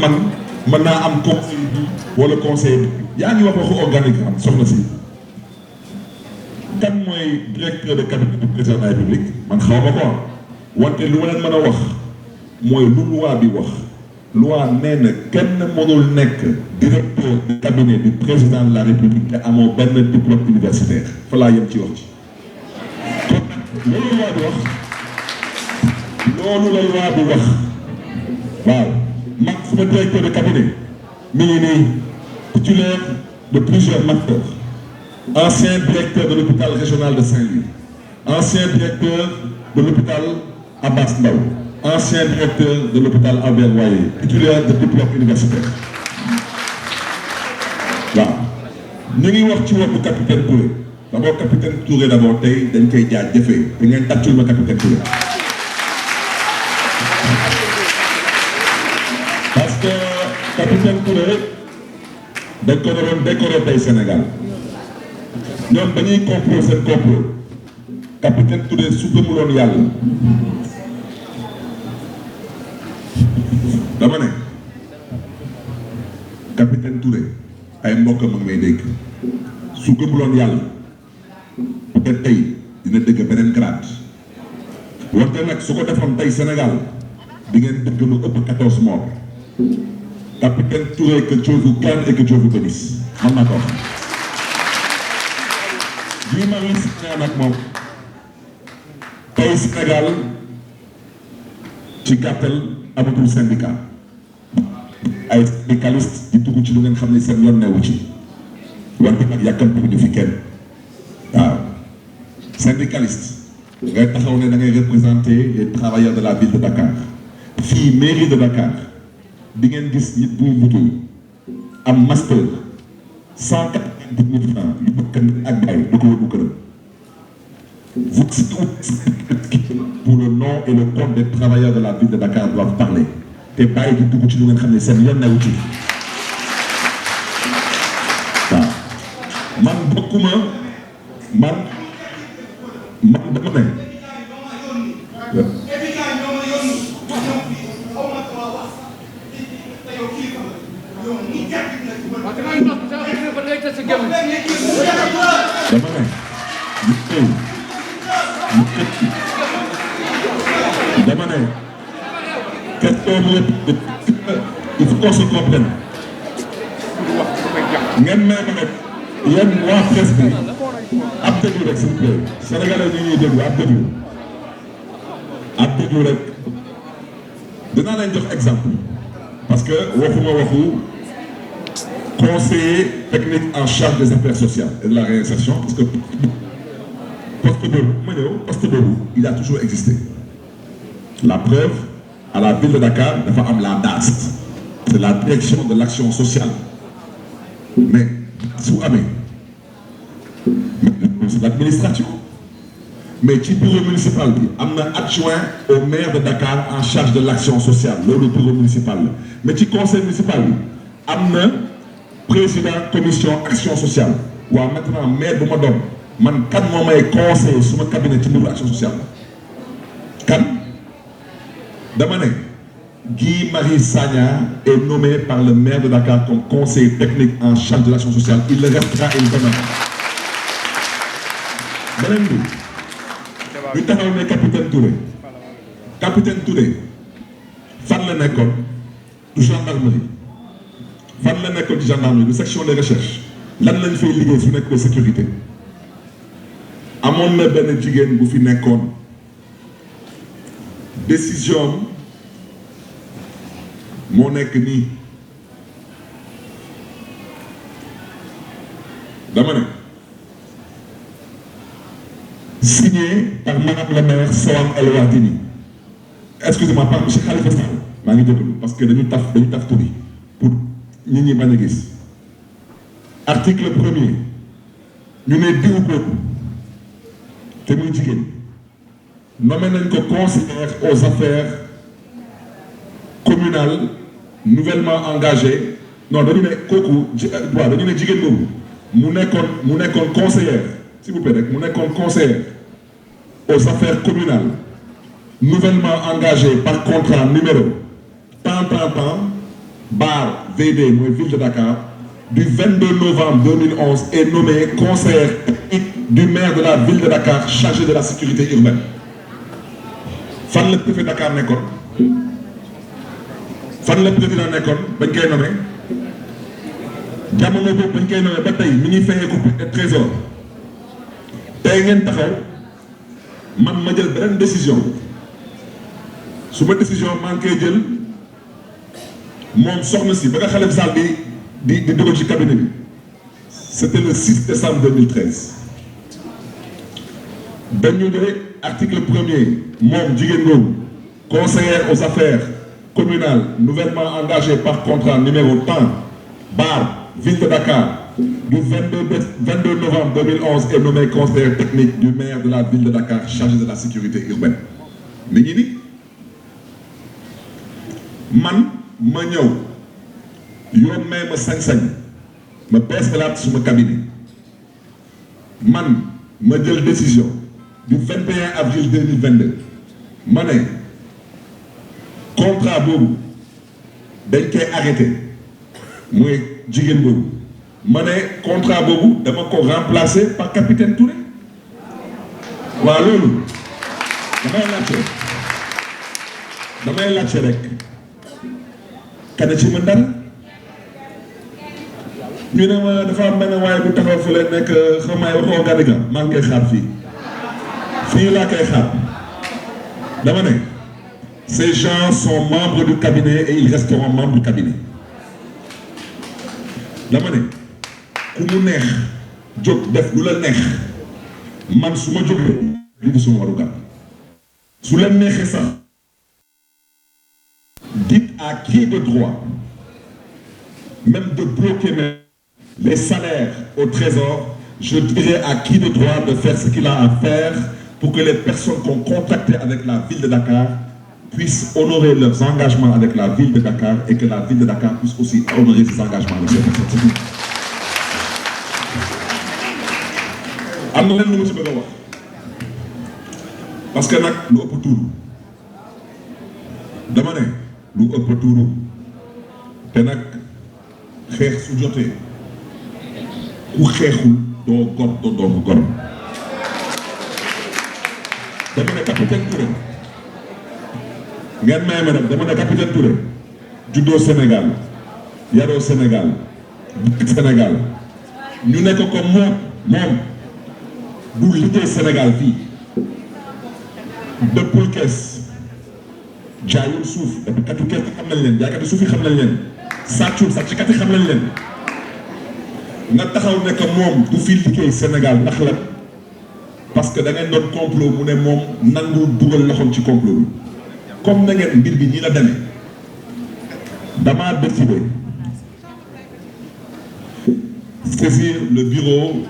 man mën naa am conseil bi wala conseil bi yaa ngi wax waxu organigramme soxna si kan mooy directeur de cabinet du président de la République man xaw ma ko wante lu ma leen mën a wax mooy lu loi bi wax loi nee na kenn mënul nekk directeur de cabinet du président de la République te amoo benn diplôme universitaire fa laa yem ci wax ci kon loolu loi bi wax loolu la loi bi wax waaw man suma directeur de cabinet mi ngi nii titulaire de plusieurs masters, ancien directeur de l'hôpital régional de Saint-Louis, ancien directeur de l'hôpital Abass Ndao, ancien directeur de l'hôpital Albert Royer, titulaire de diplôme universitaire. waaw ñu ngi wax ci wàllu capitaine Touré d'abord capitaine Touré d'abord tey dañ koy jaajëfee da ngeen tàccul ma capitaine Touré. parce que capitaine Touré dañ ko doon décoré tey Sénégal ñoom dañuy complot seen complot capitaine Touré su gëmuloon yàlla dama ne capitaine Touré ay mbokk mag may dégg su gëmuloon yàlla peut-être tey dina dëgg beneen grade wante nag su ko defoon tey Sénégal di ngeen dëgg lu ëpp 14 morts capitaine Touré que Dieu vous garde et que Dieu vous bénisse xam naa ko wax. Guy Marius Sagna nag moom tey Sénégal ci gàttal amatul syndicat ay syndicaliste di dugg ci lu ngeen xam ne seen yoon newu ci wante nag yàkkamti ñu fi kenn waaw syndicaliste ngay taxaw ne da ngay représenter les travailleurs de la ville de Dakar fii mairie de Dakar di ngeen gis nit buy liggéey am master 190 000 francs yu bëgg ak bay du ko yóbbu këram. Vous pour le nom et le compte des travailleurs de la ville de Dakar doivent parler te bàyyi di dugg ci lu ngeen xam ne seen yoon newu ci waaw man bokkuma man dama ne dama ne question bi il faut qu'on se comprenne ngeen may ma nag yéen waa presse bi ab déglu rek s'il vous plaît sénégalais ñu ñuy déglu ab déglu rek dinaa leen jox exemple parce que waxuma waxu conseiller technique en charge des affaires sociales et de la réinsertion parce que poste boobu il a toujours existé. La preuve, à la ville de Dakar dafa am la DAST c'est la direction de l'action sociale mais su amee c'est l'administration mais ci bureau municipal bi am na adjoint au maire de Dakar en charge de l'action sociale loolu bureau municipal la mais ci conseil municipal bi am na président commission action sociale waaw maintenant maire bu ma doon man kan moo may conseiller suma cabinet ci mbiru action sociale kan dama ne Guy Marius Sagna est nommé par le maire de Dakar comme conseiller technique en charge de l'action sociale il le restera évidemment beneen bi taxaw ne capitaine Touré fan la nekkoon du gendarmerie fan la nekkoon ci gendarmerie du section de recherche lan lañ fay liggéey su nekk de sécurité amoon na benn jigéen bu fi nekkoon décision moo nekk nii dama ne signé par madame la maire Soham El Wardini excusez-moi par monsieur Khalifa Sall maa ngi déglu parce que dañu taf tur yi pour nit ñi bañ a gis article 1er ñu ne diw boobu te muy jigéen nommé nañ ko conseillère aux affaires communales nouvellement engagé non dañu ne kooku waaw dañu ne jigéen boobu mu nekkoon conseillère s'il vous plaît rek mu nekkoon conseillère aux affaires communales nouvellement engagé par contrat numéro tant Bar VD, moi, ville de Dakar, du 22 novembre 2011 est nommé conseiller du maire de la ville de Dakar chargé de la sécurité urbaine. Fan le préfet de Dakar nekkoon fan le président nekkoon bañ koy nommé jamono boobu bañ koy nommé ba tey mi ngi fayee ko trésor tey ngeen taxaw man ma jël beneen décision su ma décision maa ngi koy jël moom soxna si ba nga Khalifa Sall di dugal ci cabinet bi c'était le 6 décembre 2013 dañu ne article 1er moom jigéen boobu conseillère aux affaires communales nouvellement engagée par contrat numéro tant bar ville de Dakar du 22 novembre 2011 est nommée conseillère technique du maire de la ville de Dakar chargé de la sécurité urbaine mi ngi ni man ma ñëw yoon may ma sañ-sañ ma bees xalaat suma cabinet man ma jël décision du 21 avril 2022 ma ne contrat boobu dañ koy arrêté mooy jigéen boobu ma ne contrat boobu dama ko remplacer par capitaine Touré waaw loolu damay laajte rek kana ci mën dara ñu ne ma dafa am benn waaye bu taxaw fu leen nekk xamaay waxoo Gadiaga maa ngi koy xaar fii laa koy xaar dama ne ces gens sont membres du cabinet et ils resteront membres du cabinet dama ne ku mu neex jóg def lu la neex man su ma jógee li di suma warugar su leen neexee sax dites à qui de droit même de bloquer les salaires au trésor, je dirais à qui de droit de faire ce qu'il a à faire pour que les personnes qui ont contracté avec la ville de Dakar puissent honorer leurs engagements avec la ville de Dakar et que la ville de Dakar puisse aussi honorer ses engagements avec ces personnes. am na leen lu ma ci bëgg a wax parce que nag lu ëpp tuuru dama ne lu ëpp tuuru te nag xeex su jotee ku xeexul doo gor doo doon gor dama ne capitaine Touré ngeen may ma nag dama ne capitaine Touré juddoo Sénégal yaroo Sénégal dëkk Sénégal ñu nekk ko moom du liggéey Sénégal fii dëppul kees jaayul suuf dafa katu kees xam nañ leen jaaykati suuf yi xam nañ leen sàccul sàcckat yi xam nañ leen nga taxaw ne que moom du fi liggéey Sénégal ndax la parce que da ngeen doon complot mu ne moom nangu dugal loxoom ci complot bi comme na ngeen mbir bi ñi la demee damaa décidé saisir le bureau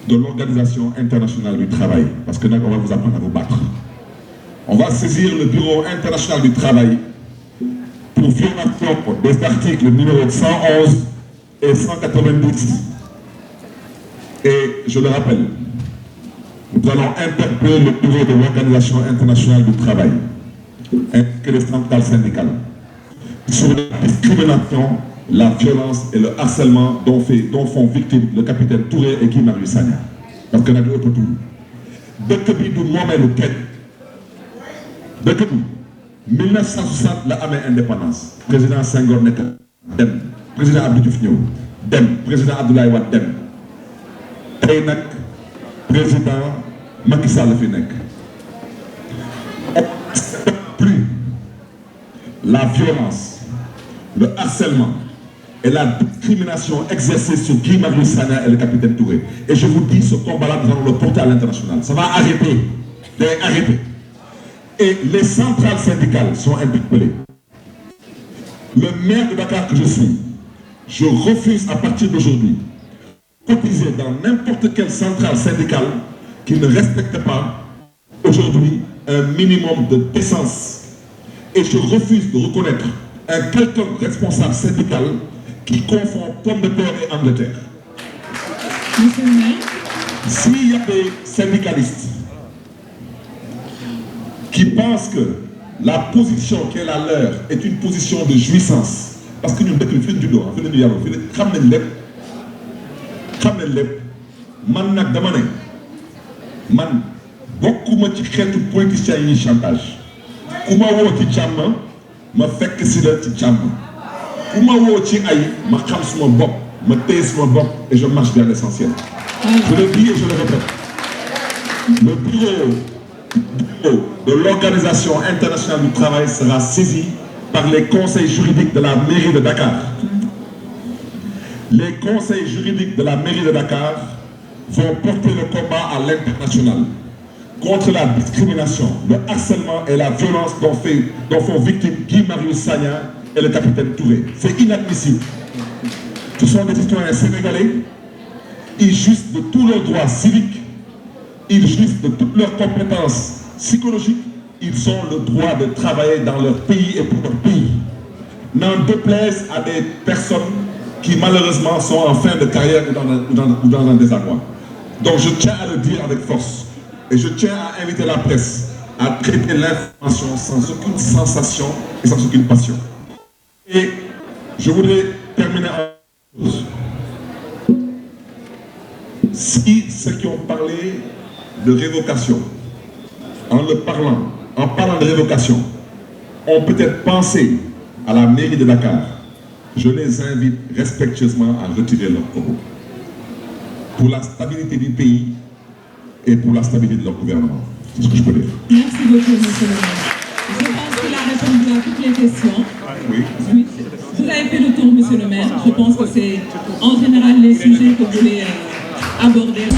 de l'Organisation internationale du travail parce que nag on va vous apprendre à vous battre. On va saisir le bureau international du travail pour violation des articles numéro 111 et 190. Et je le rappelle, nous allons interpeller le bureau de l'Organisation internationale du travail ainsi que les centrales syndicales sur la discrimination, la violence et le harcèlement dont font victimes le capitaine Touré et Guy Marius Sagna. Parce que nag lu ëpp tuuru dëkk bi du moomeelu kenn dëkk bi 1960 la amee indépendance président Senghor nekk dem président Abdou Diouf ñëw dem président Abdoulaye Wade dem tey nag président Macky Sall fi nekk plus la violence le harcèlement et la discrimination exercée sur Guy Marius Sagna et le capitaine Touré. Et je vous dis, ce combat-là, nous allons le porter à l'international. Ça va arrêter. Arrêter. Et les centrales syndicales sont interpellées. Le maire de Dakar que je suis, je refuse à partir d'aujourd'hui cotiser dans n'importe quelle centrale syndicale qui ne respecte pas aujourd'hui un minimum de décence. Et je refuse de reconnaître un quelconque responsable syndical qui confond pomme de terre et Angleterre. Monsieur le maire. S'il y a des syndicalistes qui pensent que la position qui est la leur est une position de jouissance parce que ñun dëkk bi fi lañ juddoo fi lañu yaroo fi la xam nañ lépp man nag dama ne man bokkuma ci xeetu politiciens yi chantage ku ma woo ci jàmm ma fekk si la ci jàmm ku ma woo ci ay ma xam suma bopp ma téye suma bopp et je marche vers l'essentiel. Je le dis et je le répète. Le bureau de l'Organisation internationale du travail sera saisi par les conseils juridiques de la mairie de Dakar. Les conseils juridiques de la mairie de Dakar vont porter le combat à l'international contre la discrimination, le harcèlement et la violence dont font victimes Guy Marius Sagna et le capitaine Touré. C'est inadmissible. Ce sont des citoyens sénégalais, ils jouissent de tous leurs droits civiques, ils jouissent de toutes leurs compétences psychologiques, ils ont le droit de travailler dans leur pays et pour leur pays. N'en déplaise à des personnes qui malheureusement sont en fin de carrière ou dans un désarroi. Donc je tiens à le dire avec force et je tiens à inviter la presse à traiter l'information sans aucune sensation et sans aucune passion. Et je voudrais terminer en chose. Si ceux qui ont parlé de révocation, en parlant de révocation, ont peut-être pensé à la mairie de Dakar, je les invite respectueusement à retirer leur propos. Pour la stabilité du pays et pour la stabilité de leur gouvernement. C'est ce que je peux dire. Merci beaucoup, monsieur le maire. Je pense qu'il a répondu à toutes les questions. Oui. Oui. Vous avez fait le tour, monsieur le maire. Je pense que c'est en général les sujets que vous voulez aborder.